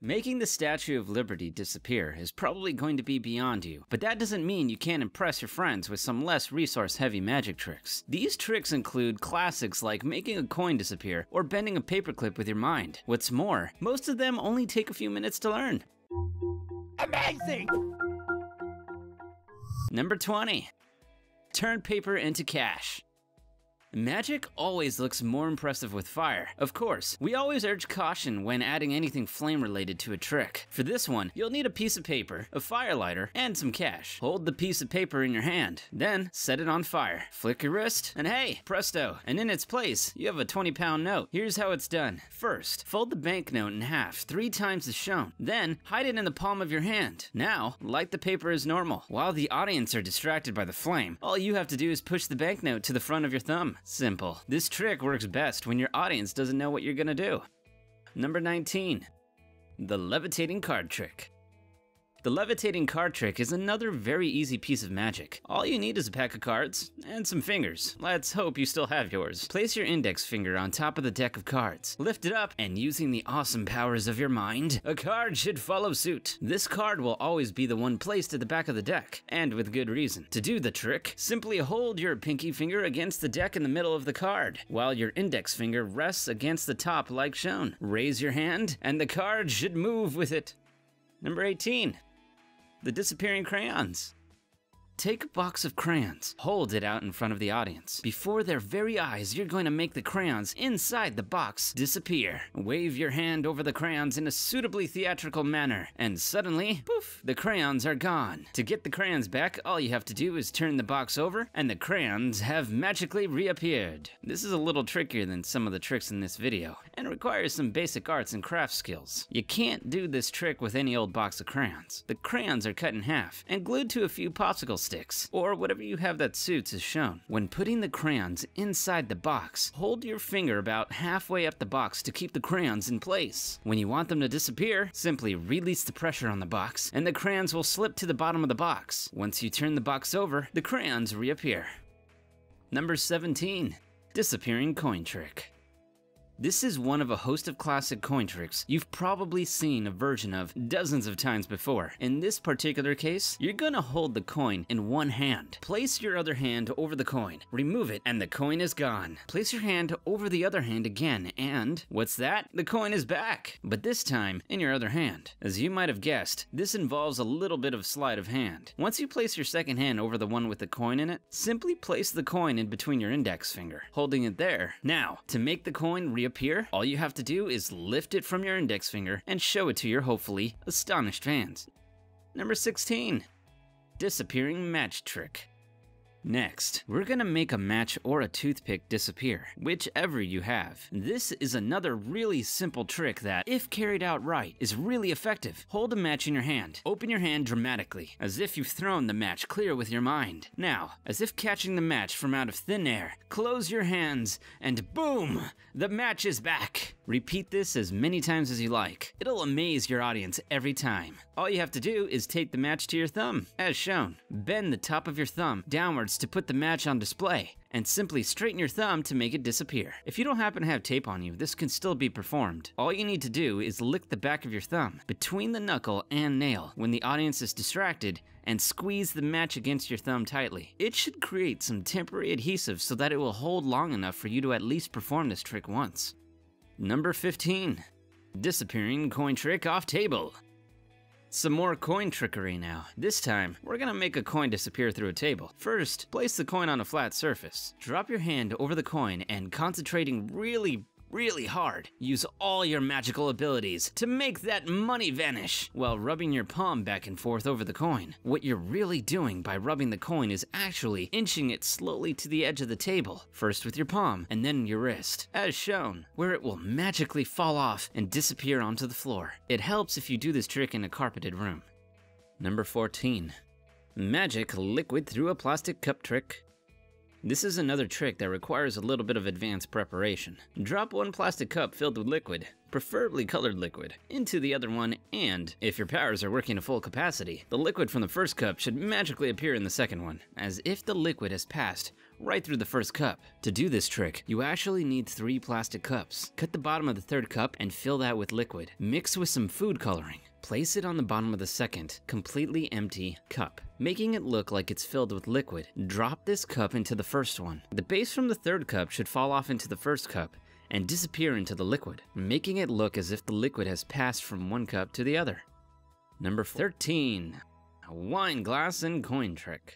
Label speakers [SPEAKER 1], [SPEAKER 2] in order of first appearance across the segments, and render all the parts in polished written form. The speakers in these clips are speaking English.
[SPEAKER 1] Making the Statue of Liberty disappear is probably going to be beyond you, but that doesn't mean you can't impress your friends with some less resource-heavy magic tricks. These tricks include classics like making a coin disappear or bending a paperclip with your mind. What's more, most of them only take a few minutes to learn.
[SPEAKER 2] Amazing!
[SPEAKER 1] Number 20. Turn paper into cash. Magic always looks more impressive with fire. Of course, we always urge caution when adding anything flame related to a trick. For this one, you'll need a piece of paper, a fire lighter, and some cash. Hold the piece of paper in your hand, then set it on fire. Flick your wrist, and hey, presto, and in its place, you have a 20-pound note. Here's how it's done. First, fold the banknote in half 3 times as shown. Then, hide it in the palm of your hand. Now, light the paper as normal. While the audience are distracted by the flame, all you have to do is push the banknote to the front of your thumb. Simple. This trick works best when your audience doesn't know what you're gonna do. Number 19. The levitating card trick. The levitating card trick is another very easy piece of magic. All you need is a pack of cards and some fingers. Let's hope you still have yours. Place your index finger on top of the deck of cards. Lift it up, and using the awesome powers of your mind, a card should follow suit. This card will always be the one placed at the back of the deck, and with good reason. To do the trick, simply hold your pinky finger against the deck in the middle of the card, while your index finger rests against the top like shown. Raise your hand, and the card should move with it. Number 18. The disappearing crayons. Take a box of crayons, hold it out in front of the audience. Before their very eyes, you're going to make the crayons inside the box disappear. Wave your hand over the crayons in a suitably theatrical manner, and suddenly, poof, the crayons are gone. To get the crayons back, all you have to do is turn the box over, and the crayons have magically reappeared. This is a little trickier than some of the tricks in this video, and requires some basic arts and craft skills. You can't do this trick with any old box of crayons. The crayons are cut in half, and glued to a few popsicle sticks, or whatever you have that suits as shown. When putting the crayons inside the box, hold your finger about halfway up the box to keep the crayons in place. When you want them to disappear, simply release the pressure on the box, and the crayons will slip to the bottom of the box. Once you turn the box over, the crayons reappear. Number 17. Disappearing coin trick. This is one of a host of classic coin tricks you've probably seen a version of dozens of times before. In this particular case, you're gonna hold the coin in one hand. Place your other hand over the coin, remove it, and the coin is gone. Place your hand over the other hand again, and what's that? The coin is back, but this time in your other hand. As you might have guessed, this involves a little bit of sleight of hand. Once you place your second hand over the one with the coin in it, simply place the coin in between your index finger, holding it there. Now, to make the coin reappear, all you have to do is lift it from your index finger and show it to your hopefully astonished fans. Number 16. Disappearing match trick. Next, we're gonna make a match or a toothpick disappear, whichever you have. This is another really simple trick that, if carried out right, is really effective. Hold a match in your hand. Open your hand dramatically, as if you've thrown the match clear with your mind. Now, as if catching the match from out of thin air, close your hands, and boom! The match is back! Repeat this as many times as you like. It'll amaze your audience every time. All you have to do is take the match to your thumb, as shown. Bend the top of your thumb downwards to put the match on display, and simply straighten your thumb to make it disappear. If you don't happen to have tape on you, this can still be performed. All you need to do is lick the back of your thumb between the knuckle and nail when the audience is distracted, and squeeze the match against your thumb tightly. It should create some temporary adhesive so that it will hold long enough for you to at least perform this trick once. Number 15. Disappearing coin trick off table. Some more coin trickery now. This time, we're gonna make a coin disappear through a table. First, place the coin on a flat surface. Drop your hand over the coin and, concentrating really hard, use all your magical abilities to make that money vanish while rubbing your palm back and forth over the coin. What you're really doing by rubbing the coin is actually inching it slowly to the edge of the table, first with your palm and then your wrist, as shown, where it will magically fall off and disappear onto the floor. It helps if you do this trick in a carpeted room. Number 14. Magic liquid through a plastic cup trick. This is another trick that requires a little bit of advanced preparation. Drop one plastic cup filled with liquid, preferably colored liquid, into the other one, and if your powers are working to full capacity, the liquid from the first cup should magically appear in the second one, as if the liquid has passed right through the first cup. To do this trick, you actually need 3 plastic cups. Cut the bottom of the 3rd cup and fill that with liquid. Mix with some food coloring. Place it on the bottom of the 2nd, completely empty cup, making it look like it's filled with liquid. Drop this cup into the first one. The base from the 3rd cup should fall off into the 1st cup and disappear into the liquid, making it look as if the liquid has passed from one cup to the other. Number 13, a wine glass and coin trick.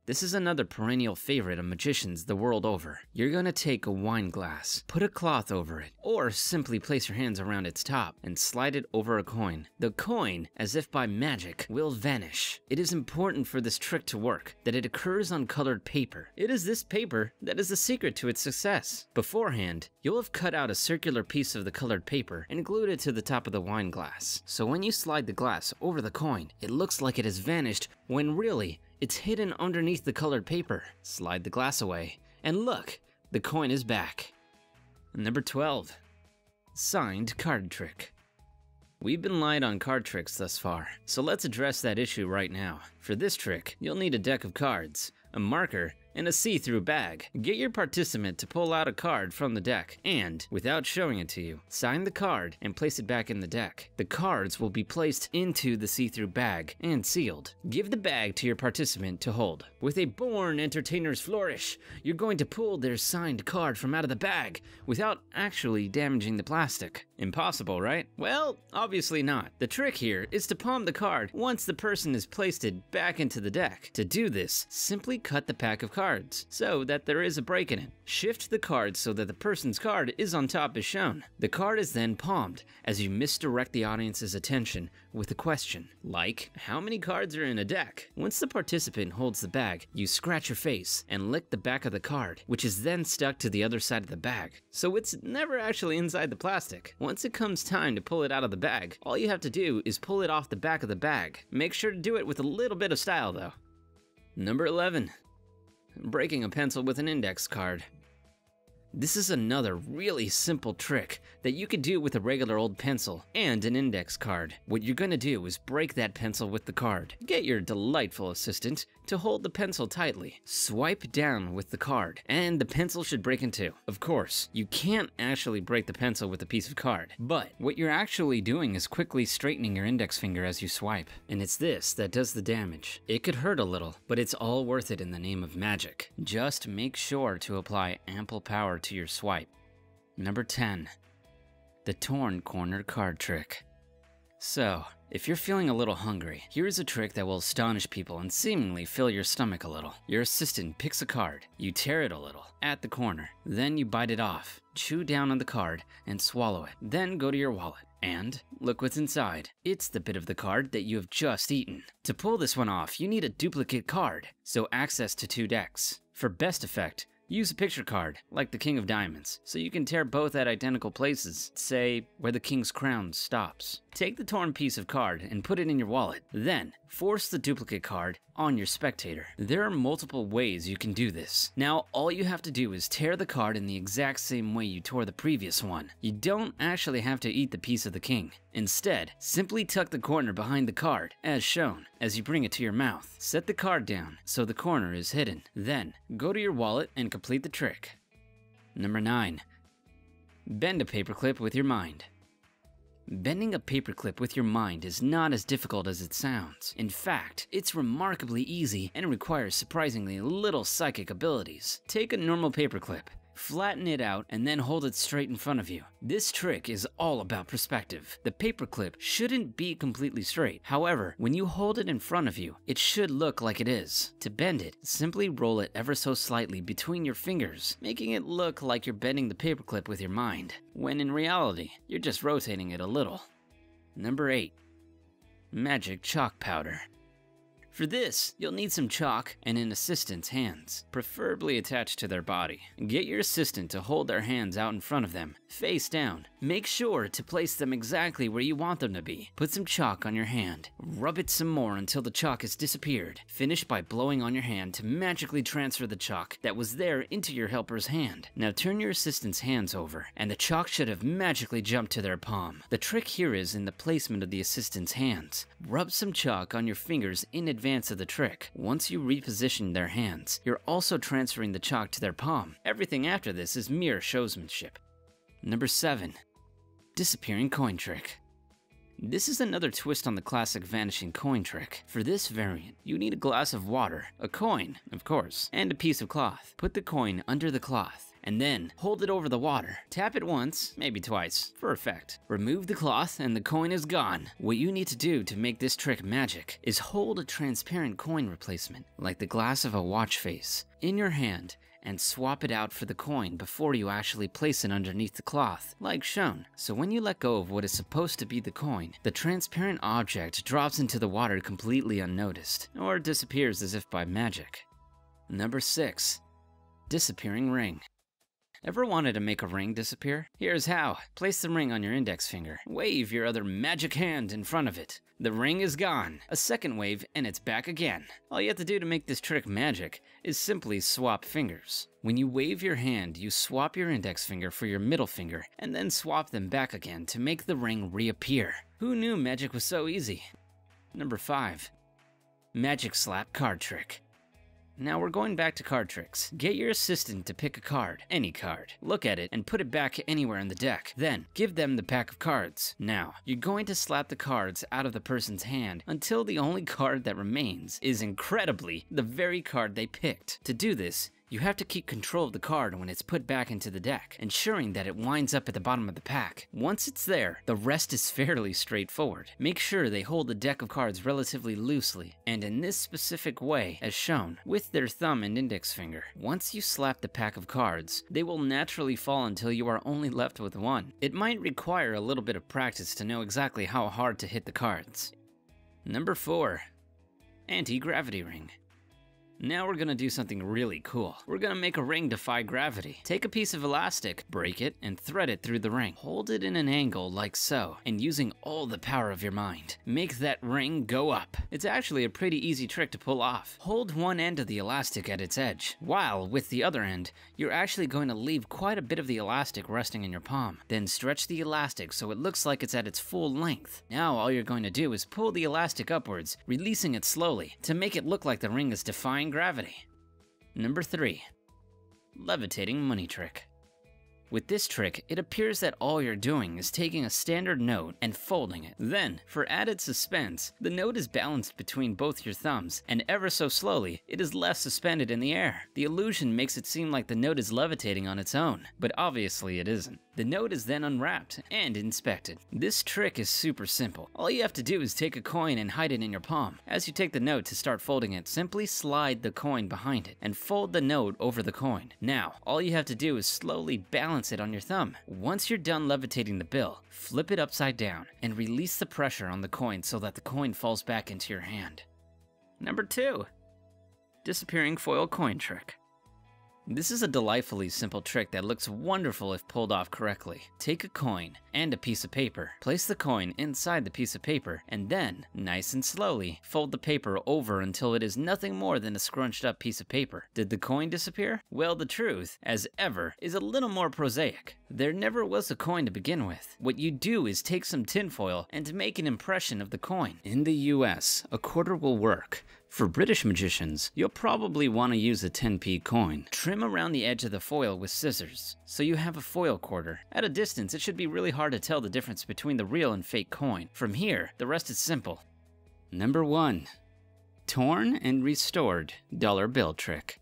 [SPEAKER 1] This is another perennial favorite of magicians the world over. You're gonna take a wine glass, put a cloth over it, or simply place your hands around its top and slide it over a coin. The coin, as if by magic, will vanish. It is important for this trick to work that it occurs on colored paper. It is this paper that is the secret to its success. Beforehand, you'll have cut out a circular piece of the colored paper and glued it to the top of the wine glass. So when you slide the glass over the coin, it looks like it has vanished when really, it's hidden underneath the colored paper. Slide the glass away, and look, the coin is back. Number 12, signed card trick. We've been light on card tricks thus far, so let's address that issue right now. For this trick, you'll need a deck of cards, a marker, and a see-through bag. Get your participant to pull out a card from the deck and, without showing it to you, sign the card and place it back in the deck. The cards will be placed into the see-through bag and sealed. Give the bag to your participant to hold. With a born entertainer's flourish, you're going to pull their signed card from out of the bag without actually damaging the plastic. Impossible, right? Well, obviously not. The trick here is to palm the card once the person has placed it back into the deck. To do this, simply cut the pack of cards so that there is a break in it. Shift the card so that the person's card is on top as shown. The card is then palmed as you misdirect the audience's attention with a question, like, how many cards are in a deck? Once the participant holds the bag, you scratch your face and lick the back of the card, which is then stuck to the other side of the bag. So it's never actually inside the plastic. Once it comes time to pull it out of the bag, all you have to do is pull it off the back of the bag. Make sure to do it with a little bit of style though. Number 11. Breaking a pencil with an index card. This is another really simple trick that you could do with a regular old pencil and an index card. What you're gonna do is break that pencil with the card. Get your delightful assistant to hold the pencil tightly. Swipe down with the card, and the pencil should break in two. Of course, you can't actually break the pencil with a piece of card, but what you're actually doing is quickly straightening your index finger as you swipe. And it's this that does the damage. It could hurt a little, but it's all worth it in the name of magic. Just make sure to apply ample power to your swipe. Number 10. The torn corner card trick. So, if you're feeling a little hungry, here's a trick that will astonish people and seemingly fill your stomach a little. Your assistant picks a card, you tear it a little at the corner, then you bite it off, chew down on the card, and swallow it. Then go to your wallet and look what's inside. It's the bit of the card that you have just eaten. To pull this one off, you need a duplicate card, so access to 2 decks. For best effect, use a picture card, like the King of Diamonds, so you can tear both at identical places, say where the King's crown stops. Take the torn piece of card and put it in your wallet. Then, force the duplicate card on your spectator. There are multiple ways you can do this. Now, all you have to do is tear the card in the exact same way you tore the previous one. You don't actually have to eat the piece of the king. Instead, simply tuck the corner behind the card, as shown, as you bring it to your mouth. Set the card down so the corner is hidden. Then, go to your wallet and complete the trick. Number 9. Bend a paperclip with your mind. Bending a paperclip with your mind is not as difficult as it sounds. In fact, it's remarkably easy and requires surprisingly little psychic abilities. Take a normal paperclip, flatten it out, and then hold it straight in front of you. This trick is all about perspective. The paperclip shouldn't be completely straight. However, when you hold it in front of you, it should look like it is. To bend it, simply roll it ever so slightly between your fingers, making it look like you're bending the paperclip with your mind, when in reality, you're just rotating it a little. Number 8. Magic chalk powder. For this, you'll need some chalk and an assistant's hands, preferably attached to their body. Get your assistant to hold their hands out in front of them, face down, Make sure to place them exactly where you want them to be. Put some chalk on your hand. Rub it some more until the chalk has disappeared. Finish by blowing on your hand to magically transfer the chalk that was there into your helper's hand. Now turn your assistant's hands over, and the chalk should have magically jumped to their palm. The trick here is in the placement of the assistant's hands. Rub some chalk on your fingers in advance of the trick. Once you reposition their hands, you're also transferring the chalk to their palm. Everything after this is mere showsmanship. Number 7. Disappearing coin trick. This is another twist on the classic vanishing coin trick. For this variant, you need a glass of water, a coin, of course, and a piece of cloth. Put the coin under the cloth, and then hold it over the water. Tap it once, maybe twice, for effect. Remove the cloth and the coin is gone. What you need to do to make this trick magic is hold a transparent coin replacement, like the glass of a watch face, in your hand, and swap it out for the coin before you actually place it underneath the cloth, like shown. So when you let go of what is supposed to be the coin, the transparent object drops into the water completely unnoticed, or disappears as if by magic. Number 6. Disappearing ring. Ever wanted to make a ring disappear? Here's how. Place the ring on your index finger. Wave your other magic hand in front of it. The ring is gone. A second wave and it's back again. All you have to do to make this trick magic is simply swap fingers. When you wave your hand, you swap your index finger for your middle finger and then swap them back again to make the ring reappear. Who knew magic was so easy? Number 5. Magic slap card trick. Now we're going back to card tricks. Get your assistant to pick a card, any card. Look at it and put it back anywhere in the deck. Then, give them the pack of cards. Now, you're going to slap the cards out of the person's hand until the only card that remains is incredibly the very card they picked. To do this, you have to keep control of the card when it's put back into the deck, ensuring that it winds up at the bottom of the pack. Once it's there, the rest is fairly straightforward. Make sure they hold the deck of cards relatively loosely, and in this specific way, as shown, with their thumb and index finger. Once you slap the pack of cards, they will naturally fall until you are only left with one. It might require a little bit of practice to know exactly how hard to hit the cards. Number 4. Anti-gravity ring. Now we're gonna do something really cool. We're gonna make a ring defy gravity. Take a piece of elastic, break it, and thread it through the ring. Hold it in an angle like so, and using all the power of your mind, make that ring go up. It's actually a pretty easy trick to pull off. Hold one end of the elastic at its edge, while with the other end, you're actually going to leave quite a bit of the elastic resting in your palm. Then stretch the elastic so it looks like it's at its full length. Now all you're going to do is pull the elastic upwards, releasing it slowly, to make it look like the ring is defying gravity. Number 3. Levitating money trick. With this trick, it appears that all you're doing is taking a standard note and folding it. Then, for added suspense, the note is balanced between both your thumbs, and ever so slowly, it is left suspended in the air. The illusion makes it seem like the note is levitating on its own, but obviously it isn't. The note is then unwrapped and inspected. This trick is super simple. All you have to do is take a coin and hide it in your palm. As you take the note to start folding it, simply slide the coin behind it and fold the note over the coin. Now, all you have to do is slowly balance it on your thumb. Once you're done levitating the bill, flip it upside down and release the pressure on the coin so that the coin falls back into your hand. Number 2. Disappearing foil coin trick. This is a delightfully simple trick that looks wonderful if pulled off correctly. Take a coin and a piece of paper. Place the coin inside the piece of paper, and then, nice and slowly, fold the paper over until it is nothing more than a scrunched up piece of paper. Did the coin disappear? Well, the truth, as ever, is a little more prosaic. There never was a coin to begin with. What you do is take some tinfoil and make an impression of the coin. In the US, a quarter will work. For British magicians, you'll probably want to use a 10p coin. Trim around the edge of the foil with scissors, so you have a foil quarter. At a distance, it should be really hard to tell the difference between the real and fake coin. From here, the rest is simple. Number 1. Torn and restored dollar bill trick.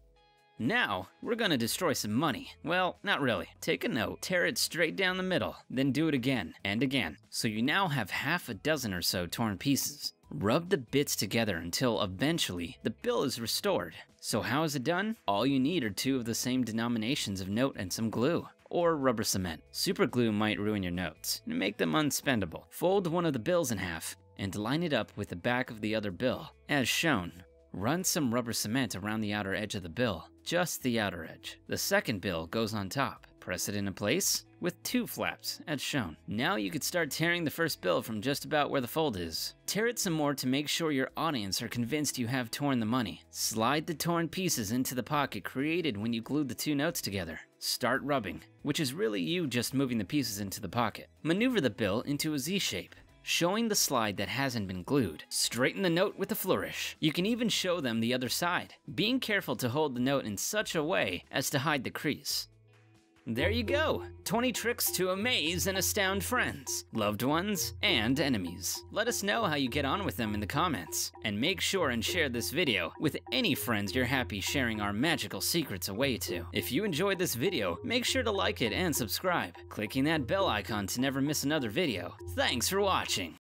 [SPEAKER 1] Now, we're gonna destroy some money. Well, not really. Take a note, tear it straight down the middle, then do it again and again. So you now have half a dozen or so torn pieces. Rub the bits together until eventually the bill is restored. So how is it done? All you need are 2 of the same denominations of note and some glue, or rubber cement. Super glue might ruin your notes and make them unspendable. Fold one of the bills in half and line it up with the back of the other bill, as shown. Run some rubber cement around the outer edge of the bill, just the outer edge. The second bill goes on top. Press it into place with 2 flaps, as shown. Now you could start tearing the first bill from just about where the fold is. Tear it some more to make sure your audience are convinced you have torn the money. Slide the torn pieces into the pocket created when you glued the 2 notes together. Start rubbing, which is really you just moving the pieces into the pocket. Maneuver the bill into a Z shape, showing the slide that hasn't been glued. Straighten the note with a flourish. You can even show them the other side, being careful to hold the note in such a way as to hide the crease. There you go! 20 tricks to amaze and astound friends, loved ones, and enemies. Let us know how you get on with them in the comments, and make sure and share this video with any friends you're happy sharing our magical secrets away to. If you enjoyed this video, make sure to like it and subscribe, clicking that bell icon to never miss another video. Thanks for watching!